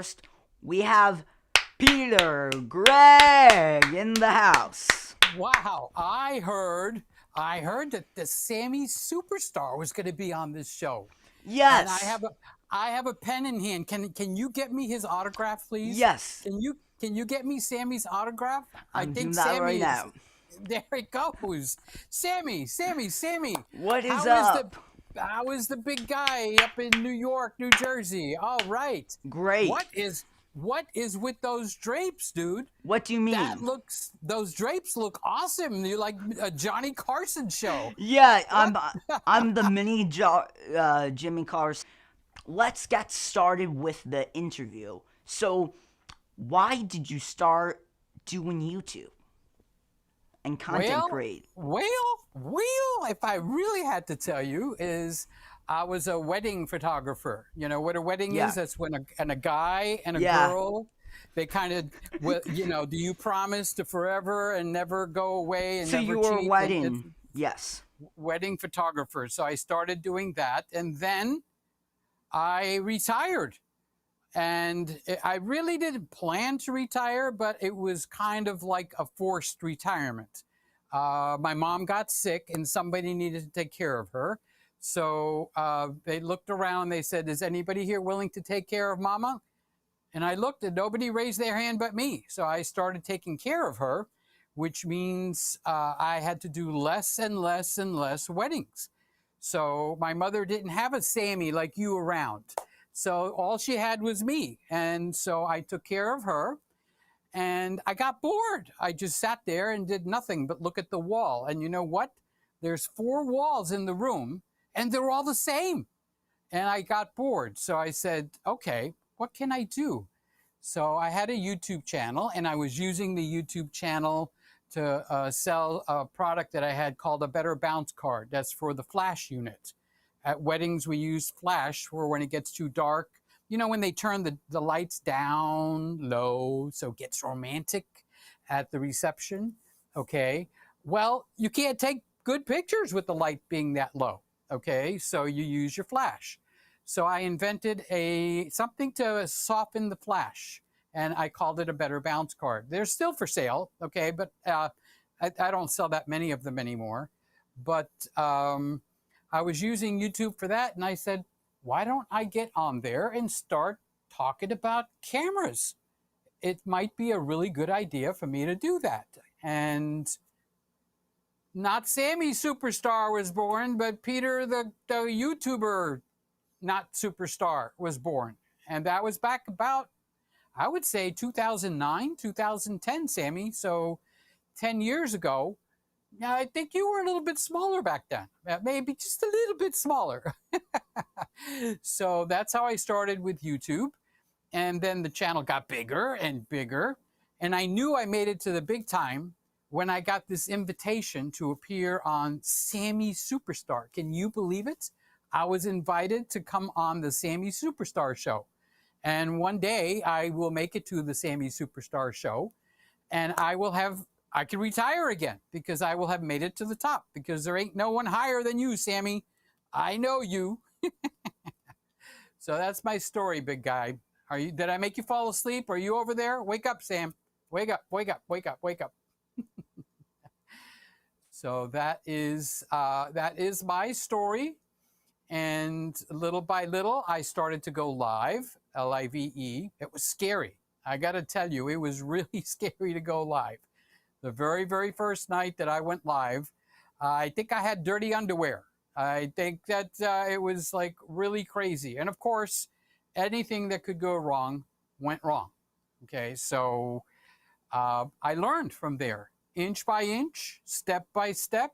First, we have PeterGregg in the house. Wow, I heard that the Sammy Superstar was going to be on this show. And Yes. I have a pen in hand. Can you get me his autograph, please? Yes. Can you get me Sammy's autograph? I I'm think doing that right Sammy is now. there it goes. Sammy. What is How is the up? how is the big guy up in New York, New Jersey? All right. Great. What is with those drapes, dude? What do you mean? Those drapes look awesome. You're like a Johnny Carson show. Yeah, What? I'm the Jimmy Carson. Let's get started with the interview. So, why did you start doing YouTube and content Well, create? if I really had to tell you, is I was a wedding photographer. You know what a wedding Yeah. is? That's when a guy and a Yeah. girl, they kind of, do you promise to forever and never go away and So never you were cheat? And it's wedding. Yes. wedding photographer. So I started doing that, and then I retired. And I really didn't plan to retire, but it was kind of like a forced retirement. My mom got sick and somebody needed to take care of her. So they looked around. They said, is anybody here willing to take care of Mama? And I looked and nobody raised their hand but me. So I started taking care of her, which means I had to do less and less and less weddings. So my mother didn't have a Sammy like you around. So all she had was me. And so I took care of her and I got bored. I just sat there and did nothing but look at the wall. And you know what? There's 4 walls in the room and they're all the same. And I got bored. So I said, okay, what can I do? So I had a YouTube channel and I was using the YouTube channel to sell a product that I had called a Better Bounce Card. That's for the flash unit. At weddings, we use flash for when it gets too dark. You know, when they turn the lights down low, so it gets romantic at the reception. Okay. Well, you can't take good pictures with the light being that low. Okay. So you use your flash. So I invented something to soften the flash, and I called it a Better Bounce Card. They're still for sale, okay, but I don't sell that many of them anymore. But I was using YouTube for that, and I said, why don't I get on there and start talking about cameras? It might be a really good idea for me to do that. And not Sammy Superstar was born, but Peter the YouTuber not superstar was born. And that was back about, I would say, 2009, 2010, Sammy. So 10 years ago. Now, I think you were a little bit smaller back then, maybe just a little bit smaller. So that's how I started with YouTube. And then the channel got bigger and bigger. And I knew I made it to the big time when I got this invitation to appear on Sammy Superstar. Can you believe it? I was invited to come on the Sammy Superstar show. And one day I will make it to the Sammy Superstar show and I can retire again because I will have made it to the top because there ain't no one higher than you, Sammy. I know you. So that's my story, big guy. Did I make you fall asleep? Are you over there? Wake up, Sam. Wake up. So that is my story. And little by little, I started to go live, live. It was scary. I got to tell you, it was really scary to go live. The very, very first night that I went live, I think I had dirty underwear. I think that it was like really crazy. And of course, anything that could go wrong went wrong. Okay, so I learned from there, inch by inch, step by step.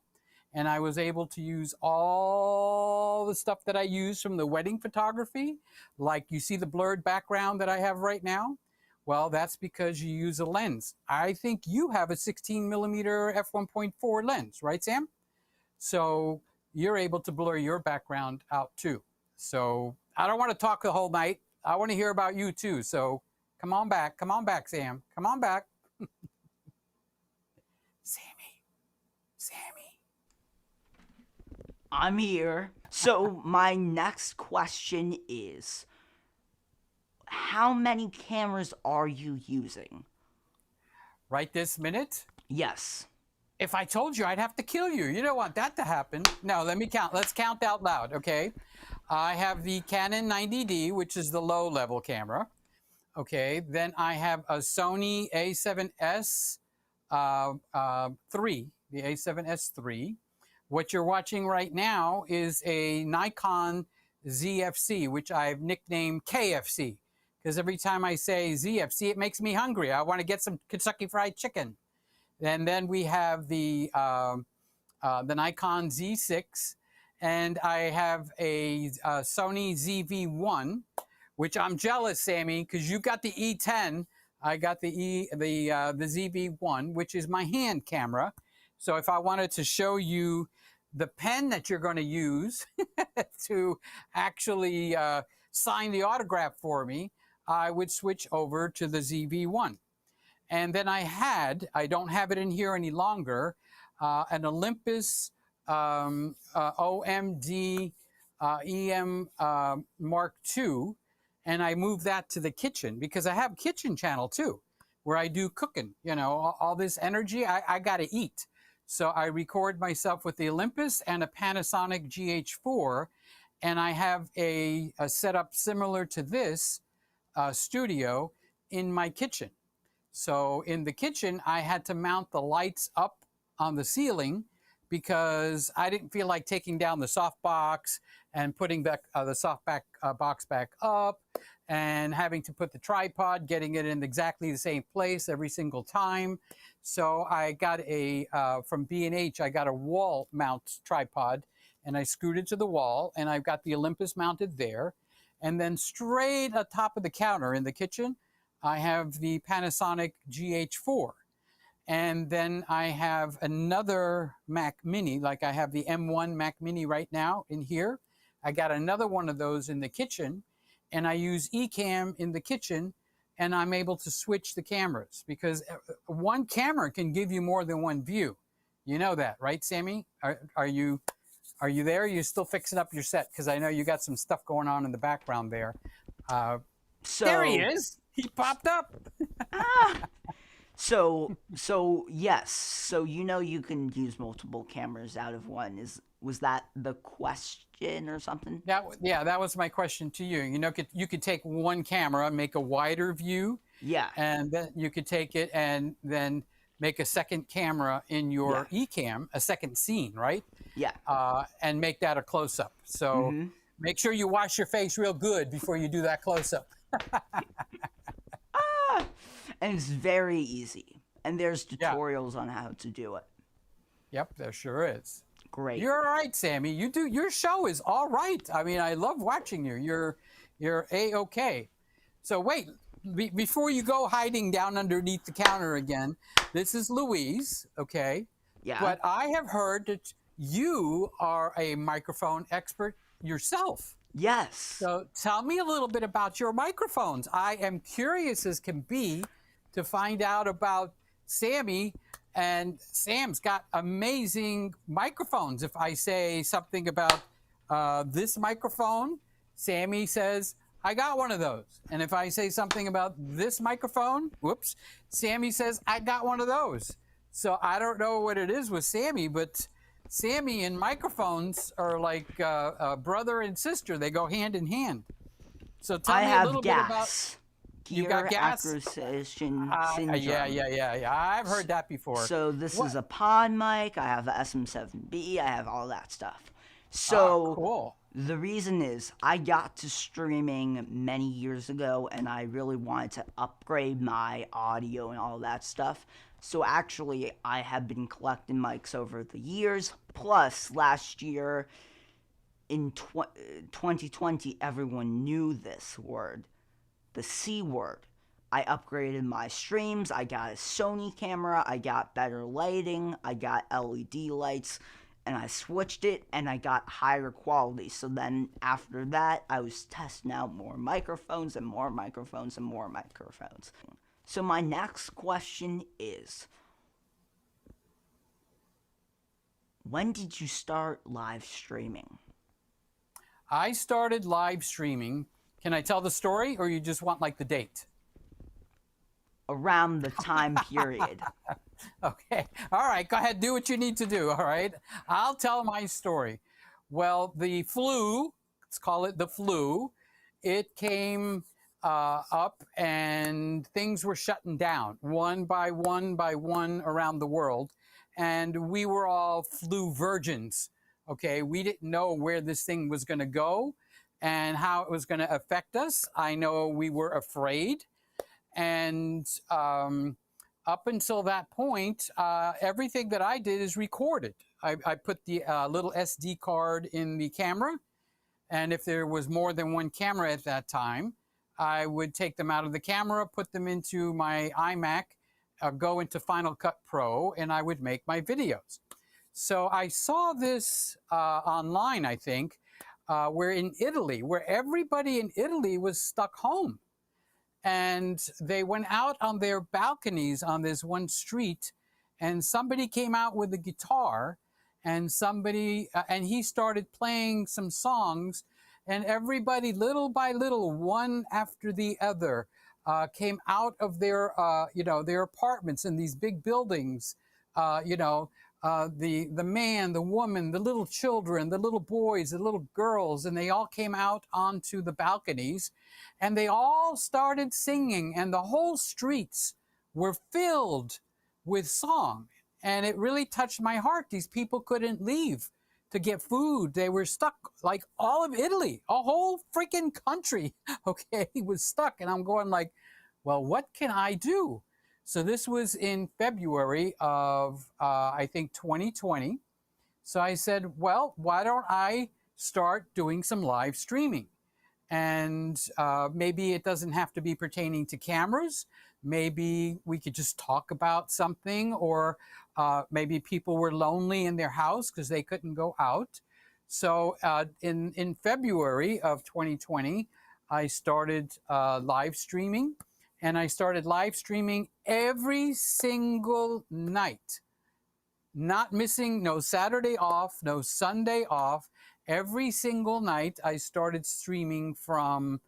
And I was able to use all the stuff that I use from the wedding photography. Like you see the blurred background that I have right now? Well, that's because you use a lens. I think you have a 16 millimeter f1.4 lens, right, Sam? So you're able to blur your background out too. So I don't want to talk the whole night. I want to hear about you too. So come on back, Sam. Come on back. Sammy. I'm here. So, my next question is how many cameras are you using? Right this minute? Yes. If I told you, I'd have to kill you. You don't want that to happen. No, let me count. Let's count out loud, okay? I have the Canon 90D, which is the low level camera. Okay, then I have a Sony A7S 3, the A7S 3. What you're watching right now is a Nikon ZFC, which I've nicknamed KFC, because every time I say ZFC, it makes me hungry. I want to get some Kentucky Fried Chicken. And then we have the Nikon Z6, and I have a Sony ZV-1, which I'm jealous, Sammy, because you got the E10. I got the ZV-1, which is my hand camera. So if I wanted to show you the pen that you're going to use to actually sign the autograph for me, I would switch over to the ZV-1. And then I don't have it in here any longer, an Olympus OMD EM Mark II, and I moved that to the kitchen because I have a kitchen channel too, where I do cooking. You know, all this energy, I got to eat. So I record myself with the Olympus and a Panasonic GH4, and I have a setup similar to this studio in my kitchen. So in the kitchen, I had to mount the lights up on the ceiling because I didn't feel like taking down the softbox and putting back the box back up and having to put the tripod, getting it in exactly the same place every single time. So I got from B&H, I got a wall mount tripod, and I screwed it to the wall, and I've got the Olympus mounted there. And then straight atop of the counter in the kitchen, I have the Panasonic GH4. And then I have another Mac Mini, like I have the M1 Mac Mini right now in here. I got another one of those in the kitchen, and I use ECamm in the kitchen, and I'm able to switch the cameras because one camera can give you more than one view. You know that, right, Sammy? Are you there? Are you still fixing up your set? Because I know you got some stuff going on in the background there. There he is. He popped up. So yes. So you can use multiple cameras out of one. Was that the question or something? That was my question to you. You know, you could take one camera, make a wider view, Yeah. and then you could take it and then make a second camera in your ECamm, a second scene, right? Yeah. And make that a close-up. So make sure you wash your face real good before you do that close-up. And it's very easy. And there's tutorials on how to do it. Yep, there sure is. Great. You're all right, Sammy. Your show is all right. I mean, I love watching you. You're A-okay. So wait, before you go hiding down underneath the counter again, this is Louise, okay? Yeah. But I have heard that you are a microphone expert yourself. Yes. So tell me a little bit about your microphones. I am curious as can be to find out about Sammy, and Sam's got amazing microphones. If I say something about this microphone, Sammy says, I got one of those. And if I say something about this microphone, whoops, Sammy says, I got one of those. So I don't know what it is with Sammy, but Sammy and microphones are like brother and sister. They go hand in hand. So tell me a little bit about... You got gas? Acquisition syndrome. Yeah. I've heard that before. So this is a pod mic. I have a SM7B. I have all that stuff. So cool. The reason is I got to streaming many years ago, and I really wanted to upgrade my audio and all that stuff. So actually, I have been collecting mics over the years. Plus, last year in 2020, everyone knew this word. The C word. I upgraded my streams, I got a Sony camera, I got better lighting, I got LED lights, and I switched it, and I got higher quality. So then, after that, I was testing out more microphones, and more microphones, and more microphones. So my next question is, when did you start live streaming? I started live streaming Can I tell the story, or you just want like the date? Around the time period. Okay. All right. Go ahead. Do what you need to do. All right. I'll tell my story. Well, the flu, let's call it the flu, it came up and things were shutting down one by one around the world. And we were all flu virgins. Okay. We didn't know where this thing was going to go and how it was going to affect us. I know we were afraid. And up until that point, everything that I did is recorded. I put the little SD card in the camera, and if there was more than one camera at that time, I would take them out of the camera, put them into my iMac, go into Final Cut Pro, and I would make my videos. So I saw this online, I think, where in Italy, where everybody in Italy was stuck home. And they went out on their balconies on this one street, and somebody came out with a guitar, and he started playing some songs, and everybody, little by little, one after the other, came out of their apartments in these big buildings, the man, the woman, the little children, the little boys, the little girls, and they all came out onto the balconies, and they all started singing, and the whole streets were filled with song. And it really touched my heart. These people couldn't leave to get food. They were stuck, like all of Italy, a whole freaking country, okay, was stuck. And I'm going like, well, what can I do? So this was in February of, I think, 2020. So I said, well, why don't I start doing some live streaming? And maybe it doesn't have to be pertaining to cameras. Maybe we could just talk about something, or maybe people were lonely in their house because they couldn't go out. So in February of 2020, I started live streaming, and I started live streaming every single night, not missing, no Saturday off, no Sunday off. Every single night I started streaming from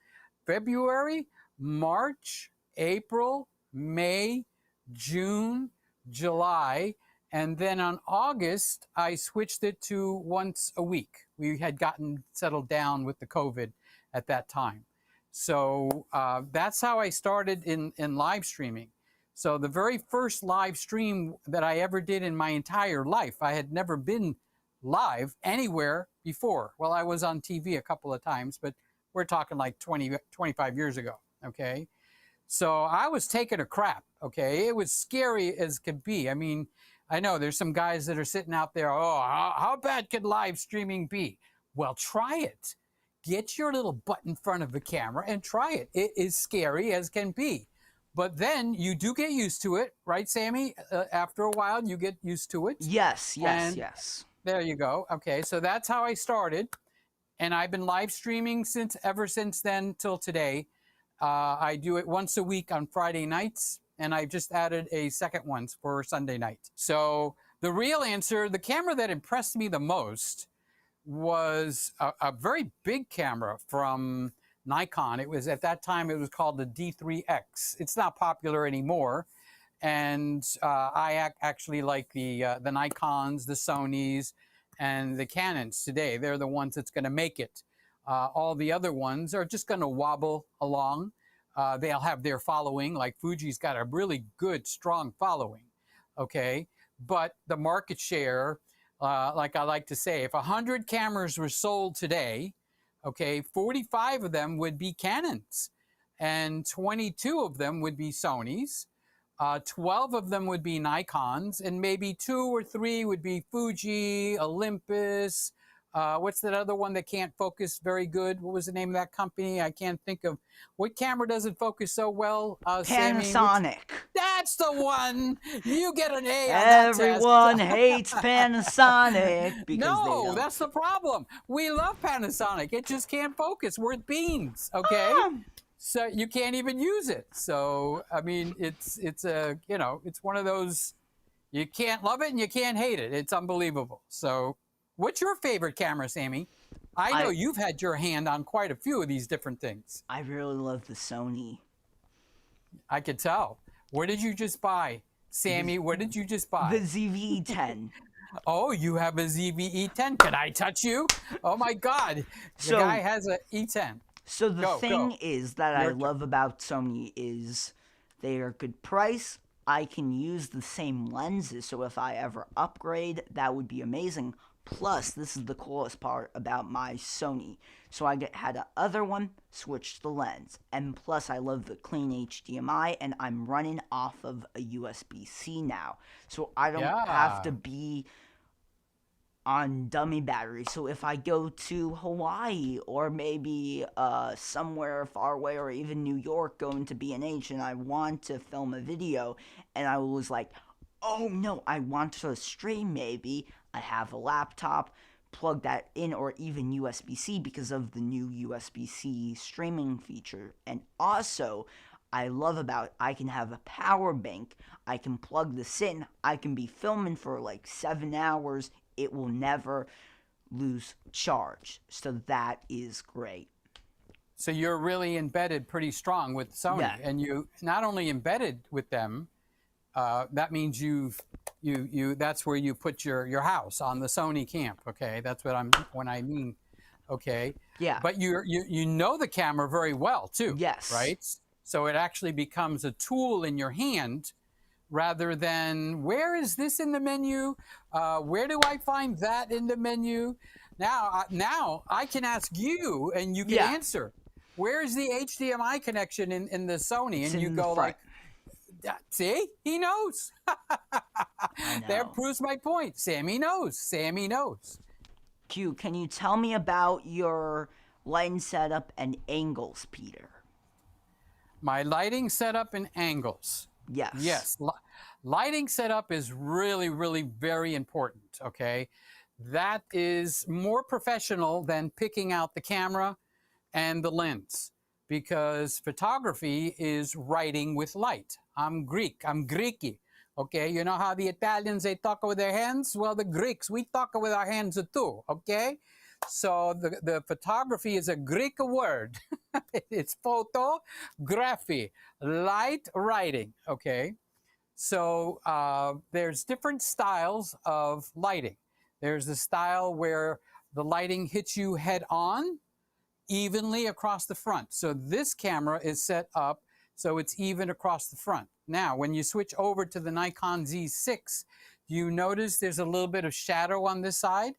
February, March, April, May, June, July, and then on August, I switched it to once a week. We had gotten settled down with the COVID at that time. So that's how I started in live streaming. So the very first live stream that I ever did in my entire life, I had never been live anywhere before. Well, I was on TV a couple of times, but we're talking like 25 years ago, okay? So I was taking a crap, okay? It was scary as could be. I mean, I know there's some guys that are sitting out there, oh, how bad could live streaming be? Well, try it. Get your little butt in front of the camera and try it. It is scary as can be. But then you do get used to it, right, Sammy? After a while, you get used to it. Yes. Yes. There you go. Okay, so that's how I started, and I've been live streaming ever since then till today. I do it once a week on Friday nights, and I just added a second one for Sunday night. So the real answer, the camera that impressed me the most was a very big camera from Nikon. It was, at that time, it was called the D3X. It's not popular anymore. And I actually like the Nikons, the Sonys, and the Canons today. They're the ones that's going to make it. All the other ones are just going to wobble along. They'll have their following, like Fuji's got a really good, strong following, okay? But the market share, like I like to say, if 100 cameras were sold today, okay, 45 of them would be Canons, and 22 of them would be Sonys. 12 of them would be Nikons, and maybe 2 or 3 would be Fuji, Olympus. What's that other one that can't focus very good? What was the name of that company? I can't think of. What camera doesn't focus so well, Sammy? Panasonic. That's the one. You get an A on that test. Everyone hates Panasonic because no, that's the problem. We love Panasonic. It just can't focus. We're beans, okay? So you can't even use it. So I mean, it's one of those, you can't love it and you can't hate it. It's unbelievable. So, what's your favorite camera, Sammy? I know you've had your hand on quite a few of these different things. I really love the Sony. I could tell. What did you just buy? Sammy, what did you just buy? The ZV-E10. Oh, you have a ZV-E10. Can I touch you? Oh my God. The guy has an E10. So the thing is that I Your love about Sony is they are good price. I can use the same lenses, so if I ever upgrade, that would be amazing. Plus, this is the coolest part about my Sony. So I had a other one, switched the lens. And plus, I love the clean HDMI, and I'm running off of a USB-C now. So I don't have to be on dummy battery. So if I go to Hawaii or maybe somewhere far away or even New York going to B&H and I want to film a video and I was like, oh no, I want to stream maybe, I have a laptop, plug that in, or even USB-C because of the new USB-C streaming feature. And also, I love about I can have a power bank, I can plug this in, I can be filming for like 7 hours, it will never lose charge. So that is great. So you're really embedded pretty strong with Sony, and you not only embedded with them, that means you that's where you put your house on the Sony camp. Okay, that's what I mean. Okay. Yeah. But you know the camera very well too. Yes. Right. So it actually becomes a tool in your hand, rather than where is this in the menu? Where do I find that in the menu? Now I can ask you, and you can answer. Where is the HDMI connection in the Sony? And you go like, see, he knows. That proves my point. Sammy knows. Sammy knows. Q, can you tell me about your lighting setup and angles, Peter? My lighting setup and angles. Yes. Yes. Lighting setup is really, really very important. Okay. That is more professional than picking out the camera and the lens, because photography is writing with light. I'm Greek. I'm Greeky. Okay. You know how the Italians, they talk with their hands? Well, the Greeks, we talk with our hands too. Okay. So the photography is a Greek word. It's photography, light writing. Okay. So there's different styles of lighting. There's the style where the lighting hits you head on, evenly across the front. So this camera is set up so it's even across the front. Now, when you switch over to the Nikon Z6, you notice there's a little bit of shadow on this side.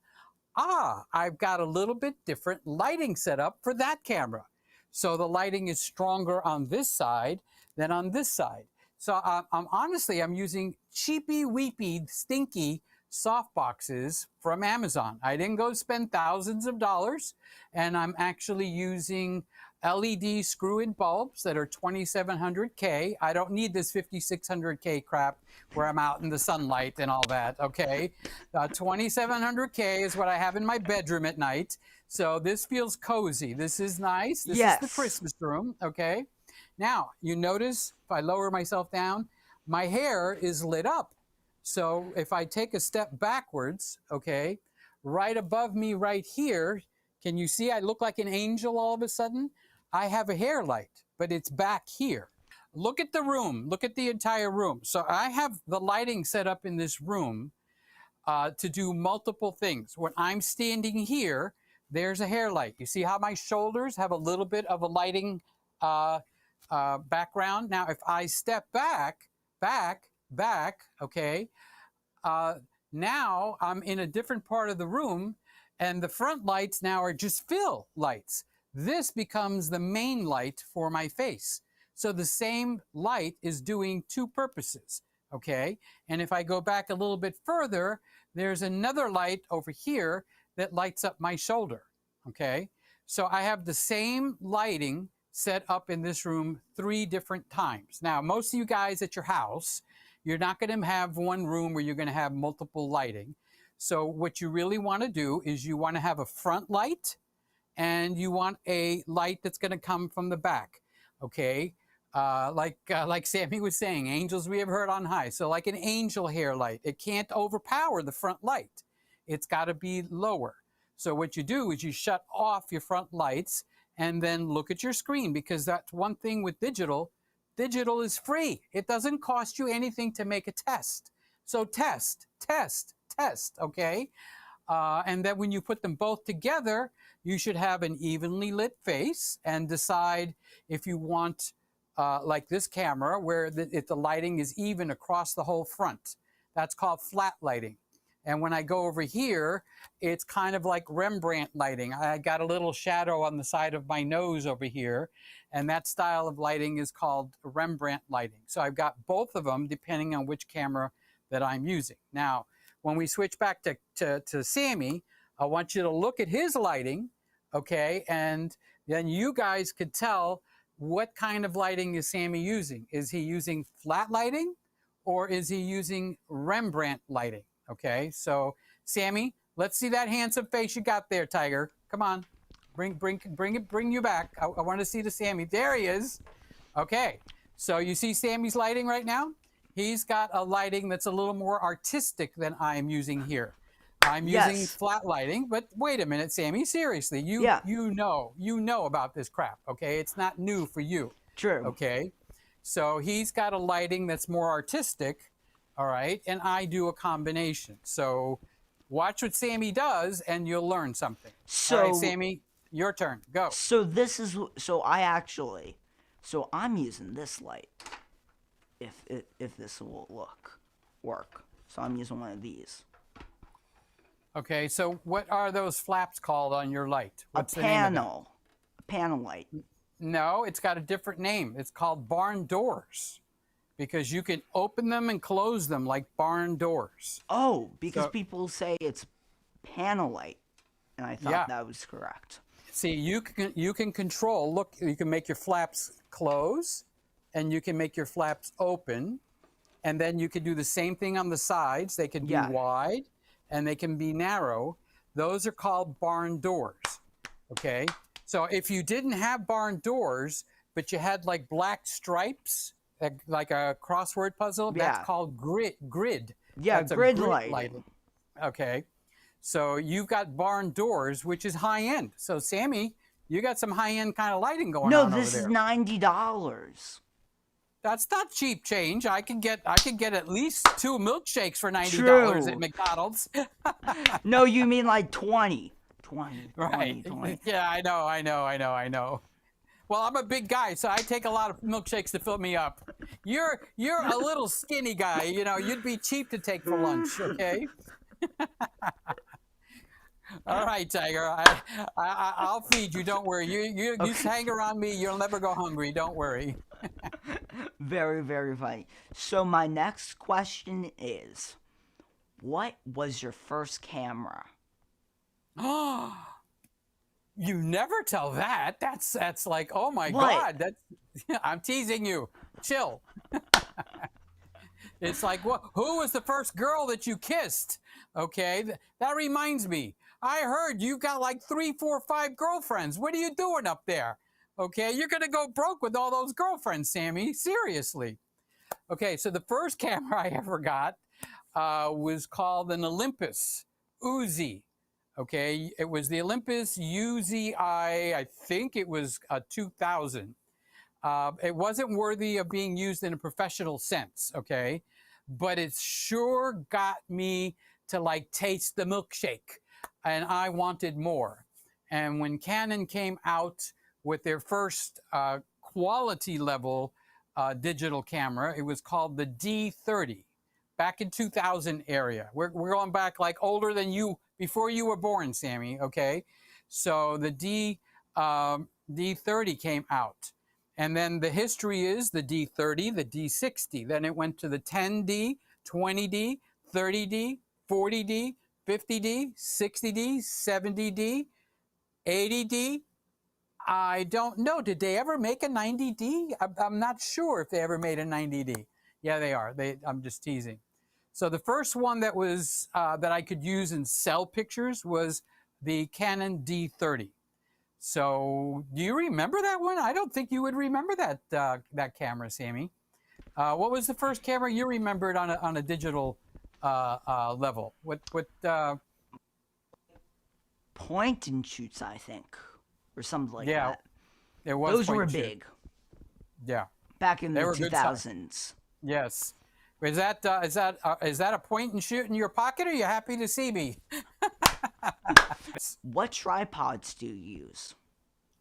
I've got a little bit different lighting setup for that camera. So the lighting is stronger on this side than on this side. So I'm using cheapy, weepy, stinky softboxes from Amazon. I didn't go spend thousands of dollars, and I'm actually using LED screw-in bulbs that are 2700K. I don't need this 5600K crap where I'm out in the sunlight and all that, okay? 2700K is what I have in my bedroom at night. So this feels cozy. This is nice. This is the Christmas room, okay? Now, you notice if I lower myself down, my hair is lit up. So if I take a step backwards, okay, right above me right here, can you see I look like an angel all of a sudden? I have a hair light, but it's back here. Look at the room. Look at the entire room. So I have the lighting set up in this room to do multiple things. When I'm standing here, there's a hair light. You see how my shoulders have a little bit of a lighting background? Now, if I step back, okay, now I'm in a different part of the room, and the front lights now are just fill lights. This becomes the main light for my face. So the same light is doing two purposes, okay? And if I go back a little bit further, there's another light over here that lights up my shoulder, okay? So I have the same lighting set up in this room 3 different times. Now, most of you guys at your house, you're not going to have one room where you're going to have multiple lighting. So what you really want to do is you want to have a front light, and you want a light that's going to come from the back, okay? Like Sammy was saying, angels we have heard on high. So like an angel hair light, it can't overpower the front light. It's got to be lower. So what you do is you shut off your front lights and then look at your screen, because that's one thing with digital. Digital is free. It doesn't cost you anything to make a test. So test, test, test, okay? And then when you put them both together, you should have an evenly lit face and decide if you want, like this camera, where the lighting is even across the whole front. That's called flat lighting. And when I go over here, it's kind of like Rembrandt lighting. I got a little shadow on the side of my nose over here, and that style of lighting is called Rembrandt lighting. So I've got both of them depending on which camera that I'm using. Now, when we switch back to Sammy, I want you to look at his lighting, okay? And then you guys could tell what kind of lighting is Sammy using. Is he using flat lighting, or is he using Rembrandt lighting? Okay, so Sammy, let's see that handsome face you got there, Tiger. Come on, bring you back. I want to see the Sammy. There he is. Okay, so you see Sammy's lighting right now? He's got a lighting that's a little more artistic than I'm using here. I'm using flat lighting, but wait a minute, Sammy, seriously, you know about this crap, okay? It's not new for you. True. Okay, so he's got a lighting that's more artistic, all right, and I do a combination. So watch what Sammy does, and you'll learn something. So, all right, Sammy, your turn. Go. So I'm using this light. If this will work. So I'm using one of these. Okay, so what are those flaps called on your light? What's the name of it? A panel light. No, it's got a different name. It's called barn doors, because you can open them and close them like barn doors. Oh, because people say it's panel light, and I thought that was correct. See, you can control. Look, you can make your flaps close, and you can make your flaps open, and then you can do the same thing on the sides. They can be wide, and they can be narrow. Those are called barn doors. Okay. So if you didn't have barn doors, but you had like black stripes, like a crossword puzzle, that's called grid. Yeah, that's grid lighting. Okay. So you've got barn doors, which is high end. So Sammy, you got some high end kind of lighting going on over there. No, this is $90. That's not cheap change. I can get at least 2 milkshakes for $90 at McDonald's. No, you mean like 20. 20, right. 20. Yeah, I know. Well, I'm a big guy, so I take a lot of milkshakes to fill me up. You're a little skinny guy. You know, you'd be cheap to take for lunch, okay? All right, Tiger. I'll feed you. Don't worry. You hang around me. You'll never go hungry. Don't worry. Very, very funny. So my next question is, what was your first camera? Oh, you never tell that. That's like, oh my What? God. I'm teasing you. Chill. It's like, who was the first girl that you kissed? Okay, that reminds me. I heard you've got like 3, 4, 5 girlfriends. What are you doing up there? Okay, you're gonna go broke with all those girlfriends, Sammy. Seriously. Okay, so the first camera I ever got was called an Olympus Uzi. Okay, it was the Olympus UZI. I think it was a 2000. It wasn't worthy of being used in a professional sense, okay? But it sure got me to like taste the milkshake, and I wanted more. And when Canon came out with their first quality level digital camera, it was called the D30, back in 2000 area. We're going back like older than you, before you were born, Sammy, okay? So the D30 came out. And then the history is the D30, the D60. Then it went to the 10D, 20D, 30D, 40D, 50D, 60D, 70D, 80D. I don't know. Did they ever make a 90D? I'm not sure if they ever made a 90D. Yeah, they are. I'm just teasing. So the first one that was that I could use and sell pictures was the Canon D30. So do you remember that one? I don't think you would remember that camera, Sammy. What was the first camera you remembered on a digital level? What point and shoots, I think, or something like Yeah, that. it was Those point were and shoot. big Yeah, back in they the were good stuff. 2000s. Yes. Is that a point and shoot in your pocket? Or are you happy to see me? What tripods do you use?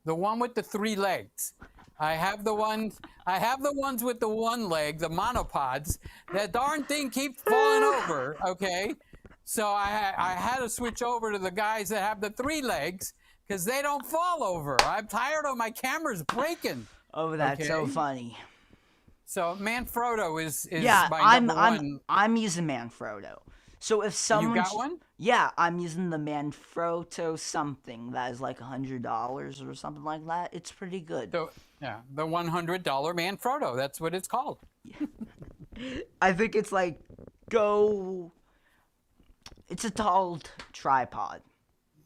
The one with the 3 legs. I have the ones. I have the ones with the 1 leg, the monopods. That darn thing keeps falling over. Okay, so I had to switch over to the guys that have the 3 legs because they don't fall over. I'm tired of my cameras breaking. Oh, that's so Okay, funny. so Manfrotto is Yeah, my I'm number I'm one. I'm using Manfrotto. So if You someone's got one? yeah, I'm using the Manfrotto something that is like $100 or something like that. It's pretty good. So yeah, the $100 Manfrotto. That's what it's called. I think it's like go. It's a tall tripod.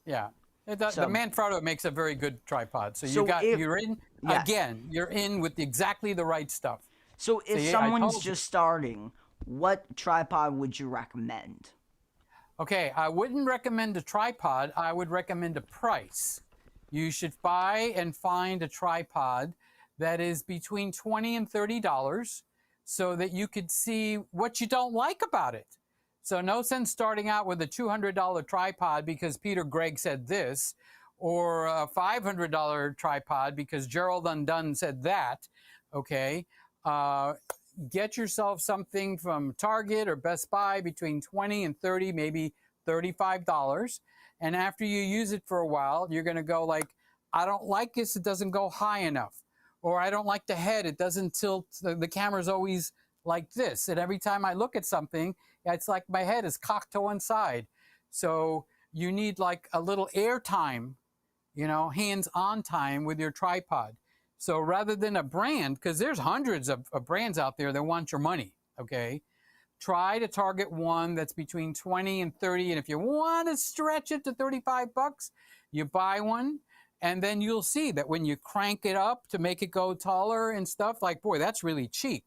Yeah. The So Manfrotto makes a very good tripod. So so if you're in yeah. again. You're in with exactly the right stuff. So if See, I someone's told you. just starting, what tripod would you recommend? Okay, I wouldn't recommend a tripod. I would recommend a price. You should buy and find a tripod that is between $20 and $30 so that you could see what you don't like about it. So no sense starting out with a $200 tripod because PeterGregg said this, or a $500 tripod because Gerald Undone said that. Okay, get yourself something from Target or Best Buy between 20 and 30, maybe $35. And after you use it for a while, you're going to go like, I don't like this. It doesn't go high enough. Or I don't like the head. It doesn't tilt. The camera's always like this. And every time I look at something, it's like my head is cocked to one side. So you need like a little air time, hands-on time with your tripod. So rather than a brand, because there's hundreds of brands out there that want your money, okay? Try to target one that's between 20 and 30. And if you want to stretch it to 35 bucks, you buy one. And then you'll see that when you crank it up to make it go taller and stuff, like, boy, that's really cheap.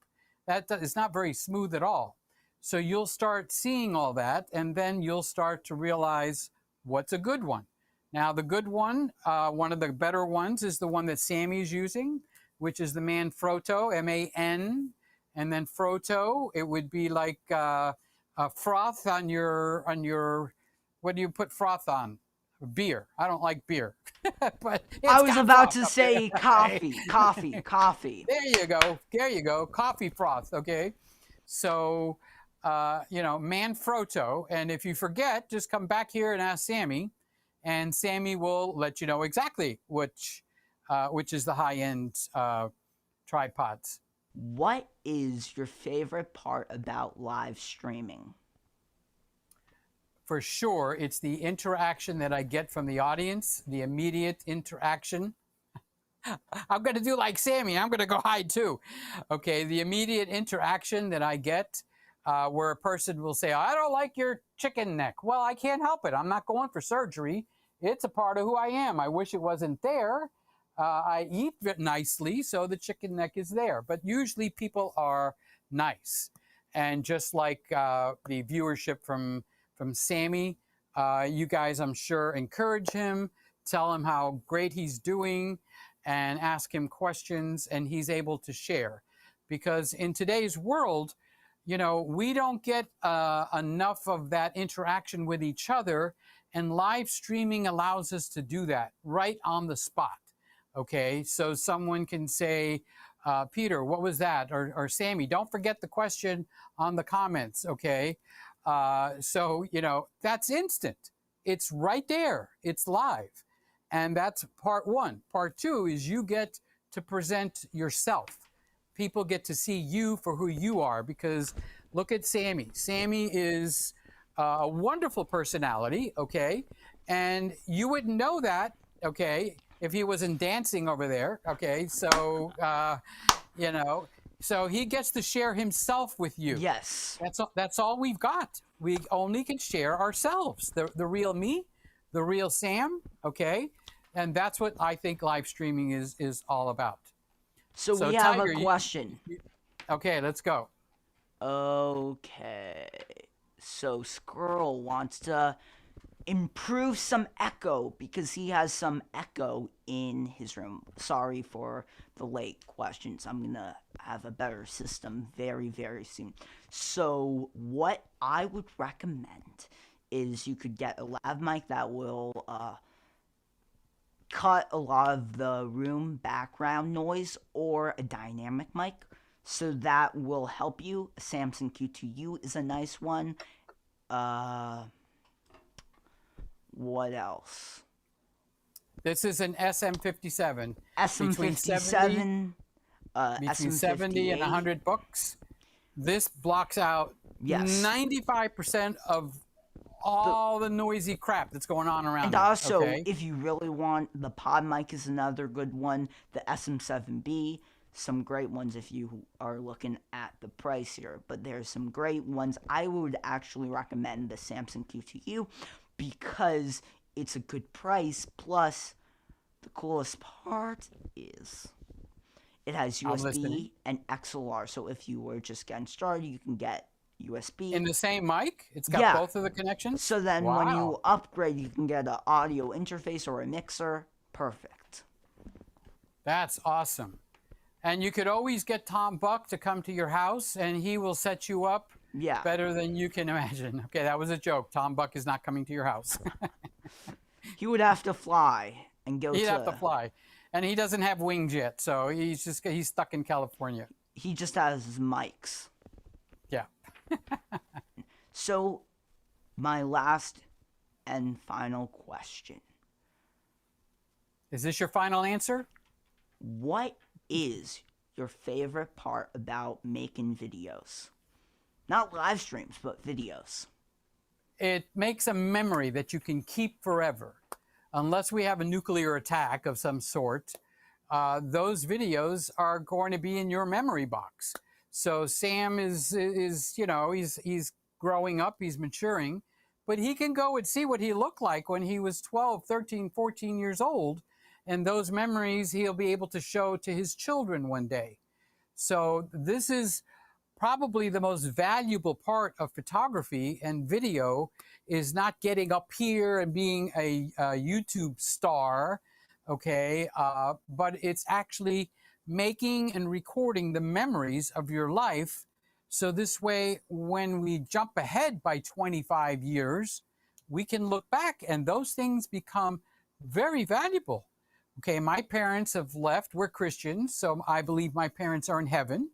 That is not very smooth at all. So you'll start seeing all that, and then you'll start to realize what's a good one. Now, the good one, one of the better ones, is the one that Sammy is using, which is the Manfrotto, M-A-N, and then Frotto. It would be like a froth on your. What do you put froth on? Beer. I don't like beer, but I it's was got about froth to up say there. coffee. There you go. There you go. Coffee froth. Okay. So, Manfrotto. And if you forget, just come back here and ask Sammy, and Sammy will let you know exactly which is the high end tripods. What is your favorite part about live streaming? For sure, it's the interaction that I get from the audience, the immediate interaction. I'm going to do like Sammy. I'm going to go hide too. Okay, the immediate interaction that I get where a person will say, I don't like your chicken neck. Well, I can't help it. I'm not going for surgery. It's a part of who I am. I wish it wasn't there. I eat nicely, so the chicken neck is there. But usually people are nice. And just like the viewership from Sammy, you guys, I'm sure, encourage him, tell him how great he's doing, and ask him questions, and he's able to share. Because in today's world, we don't get enough of that interaction with each other, and live streaming allows us to do that right on the spot. Okay, so someone can say, Peter, what was that? Or Sammy, don't forget the question on the comments, okay? So, that's instant. It's right there. It's live. And that's part one. Part two is you get to present yourself. People get to see you for who you are, because look at Sammy. Sammy is a wonderful personality, okay? And you wouldn't know that, okay, if he wasn't dancing over there, okay? So, so he gets to share himself with you. Yes. That's all we've got. We only can share ourselves, the real me, the real Sam, okay? And that's what I think live streaming is all about. So we have Tiger, a question. Okay, let's go. Okay. So Squirrel wants to improve some echo because he has some echo in his room. Sorry for the late questions. I'm gonna have a better system very, very soon. So, what I would recommend is you could get a lav mic that will cut a lot of the room background noise, or a dynamic mic. So that will help you. A Samsung Q2U is a nice one. What else? This is an SM57 between SM57, between 70 and SM58. 100 books. This blocks out Yes. 95% of all the noisy crap that's going on around And it. also, Okay. if you really want, the pod mic is another good one. The SM7B, some great ones if you are looking at the price here. But there's some great ones. I would actually recommend the Samsung Q2U because it's a good price. Plus, the coolest part is it has I'm listening. USB and XLR. So if you were just getting started, you can get USB. In the same mic, it's got Yeah. both of the connections. So then when Wow. you upgrade, you can get an audio interface or a mixer. Perfect. That's awesome. And you could always get Tom Buck to come to your house and he will set you up Yeah. better than you can imagine. Okay, that was a joke. Tom Buck is not coming to your house. He would have to fly and go He'd to. have to fly. And he doesn't have wings yet, so he's stuck in California. He just has his mics. Yeah. So, my last and final question. Is this your final answer? What is your favorite part about making videos? Not live streams, but videos. It makes a memory that you can keep forever. Unless we have a nuclear attack of some sort, those videos are going to be in your memory box. So Sam is he's growing up, he's maturing, but he can go and see what he looked like when he was 12, 13, 14 years old. And those memories he'll be able to show to his children one day. So this is probably the most valuable part of photography and video, is not getting up here and being a YouTube star, okay? But it's actually making and recording the memories of your life. So this way, when we jump ahead by 25 years, we can look back and those things become very valuable. Okay, my parents have left. We're Christians, so I believe my parents are in heaven.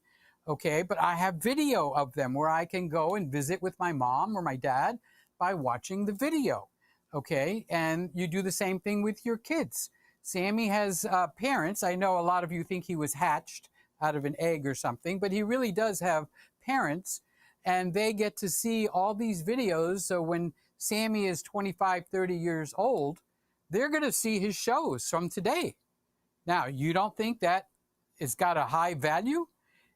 Okay, but I have video of them where I can go and visit with my mom or my dad by watching the video. Okay, and you do the same thing with your kids. Sammy has parents. I know a lot of you think he was hatched out of an egg or something, but he really does have parents, and they get to see all these videos. So when Sammy is 25, 30 years old, they're going to see his shows from today. Now, you don't think that it's got a high value?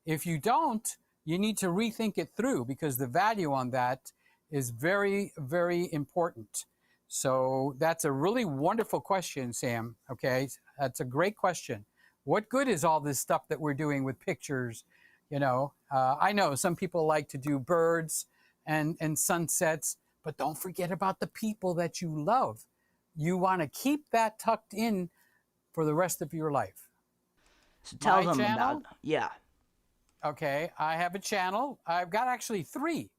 If you don't, you need to rethink it through, because the value on that is very, very important. So that's a really wonderful question, Sam. Okay, that's a great question. What good is all this stuff that we're doing with pictures? I know some people like to do birds and sunsets, but don't forget about the people that you love. You want to keep that tucked in for the rest of your life. So tell My them channel? about. Yeah. Okay, I have a channel. I've got actually 3.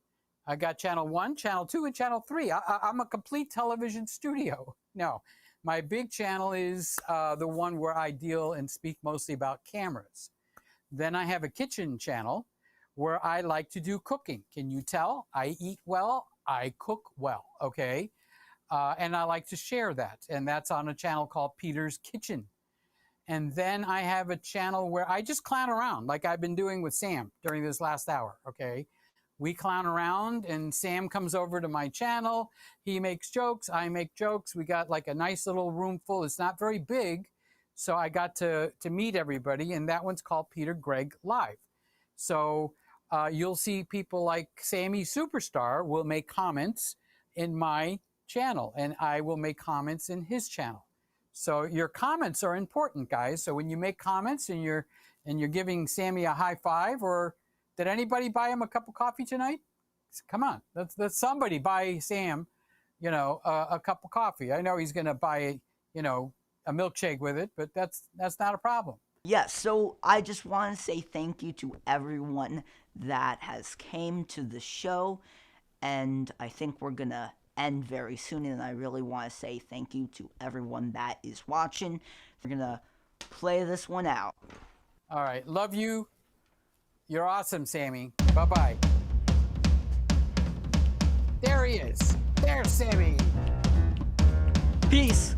I got channel 1, channel 2, and channel 3. I'm a complete television studio. No, my big channel is the one where I deal and speak mostly about cameras. Then I have a kitchen channel where I like to do cooking. Can you tell? I eat well, I cook well, okay? And I like to share that. And that's on a channel called Peter's Kitchen. And then I have a channel where I just clown around like I've been doing with Sam during this last hour, okay? We clown around and Sam comes over to my channel. He makes jokes, I make jokes. We got like a nice little room full. It's not very big. So I got to meet everybody, and that one's called PeterGregg Live. So you'll see people like Sammy Superstar will make comments in my channel, and I will make comments in his channel. So your comments are important, guys. So when you make comments and you're giving Sammy a high five, or did anybody buy him a cup of coffee tonight? Come on, let's somebody buy Sam a cup of coffee. I know he's going to buy, a milkshake with it, but that's not a problem. Yes, so I just want to say thank you to everyone that has came to the show, and I think we're gonna end very soon, and I really want to say thank you to everyone that is watching. We're gonna play this one out. All right. Love you. You're awesome, Sammy. Bye-bye. There he is. There's Sammy. Peace.